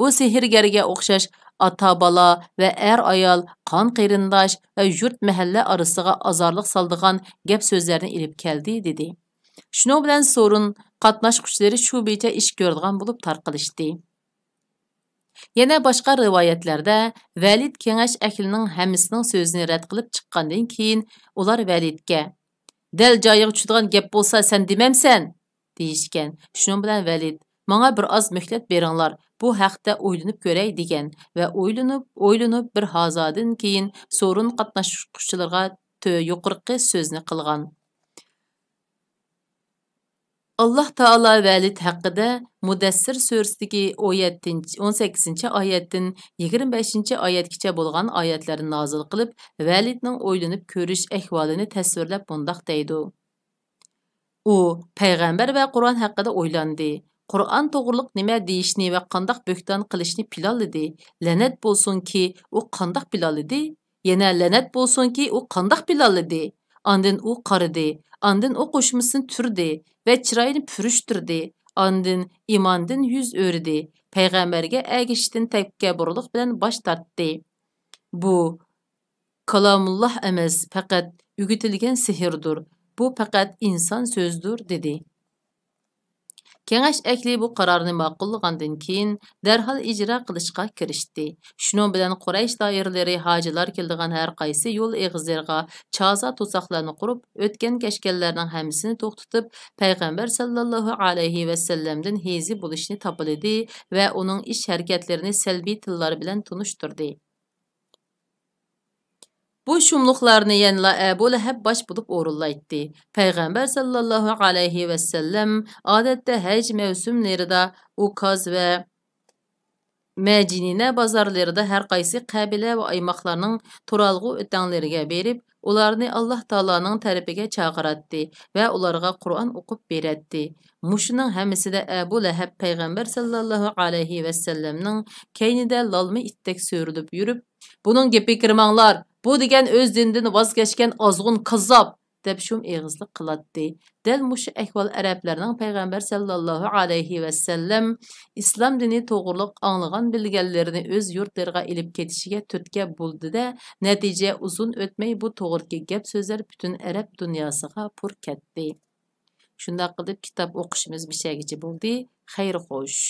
U sehrgarga o'xshash ata-bola va ayol, qon qarindosh va yurt mahalla orasiga azorliq soldigan gap so'zlarni ilib keldi" dedi. Shuning bilan sorun qatnashquchilari shu bo'yicha ish ko'radigan bo'lib tarqalishdi. Yana boshqa rivoyatlarda Valid kengash ahlining hammasining so'zini rad qilib chiqqandan keyin ular Validga: "Dal joyiga tushadigan gap bo'lsa sen demamsan" deyishgan. Shuning bilan Valid: "Menga bir oz muhlat beringlar, bu haqda o'ylanib ko'ray" degan va o'ylanib bir hozadan keyin sorun qatnashquchilarga yuqorqi so'zni qilgan. Allah Taala Valid haqida Mudassir surəsidəki 18-ci ayətdən 25-ci ayətgacha bolğan ayətləri nazil qılıb, Validning o'ylanib ko'rish ahvolini tasvirlab bundaq deydi. U payg'ambar va Qur'on haqida o'ylandi. Qur'on to'g'riliq nima deyishni va qandoq bo'xton qilishni planladi. La'nat bo'lsinki, u qandoq planladi? Yana la'nat bo'lsinki, u qandoq planladi? Ondan u qaridi, ondan u qo'shmasini turdi va chiroyini purishtirdi. Ondan imondan yuz o'rdi. Payg'ambarga agishdan takabburlik bilan bosh tortdi. Bu kalamulloh emas, faqat o'gitilgan sehrdir. Bu faqat inson so'zdir dedi. Kengash akli bu qarorni ma'qullagandan keyin darhol ijro qilishga kirishdi. Shuning bilan Quraysh doiralari hojilar keldigan har qaysi yo'l eg'izlariga chaza to'saqlarni qurib, o'tgan kashkanlarning hammasini to'xtatib, payg'ambar sallallohu alayhi va sallamdan hezi bo'lishni topildi va uning ish harakatlarini salbiy tillar bilan tunishtirdi. Bu şumluqlarni yanla Abu Lahab baş bulub o'rinlaydi. Payg'ambar sallallohu alayhi va sallam odatda haj mavsumlarida Ukaz va Madina bozorlarida har qaysi qabila va aymoqlarning turalg'u o'tanlariga berib, ularni Alloh taolaning tarafiga chaqiratdi va ularga Qur'on o'qib beradi. Mushuning hammasida Abu Lahab payg'ambar sallallohu alayhi va sallamning keynida lalma itdek so'rilib yurib, "Buning gapi kirmanglar. Bu degan o'z dinidan voz kechgan ozg'un kazzob" deb shum eg'izlik qiladi. Dal mushu ahvol arablarning payg'ambar sallallohu alayhi va sallam islom dini to'g'riliq anglagan bilganlarini o'z yurtlariga ilib ketishiga turtki bo'ldi-da, natija uzun o'tmay bu to'g'ridagi gap so'zlar butun arab dunyosiga pur ketdi. Shunda qilib kitob o'qishimiz bishagicha bo'ldi. Xayr xo'sh.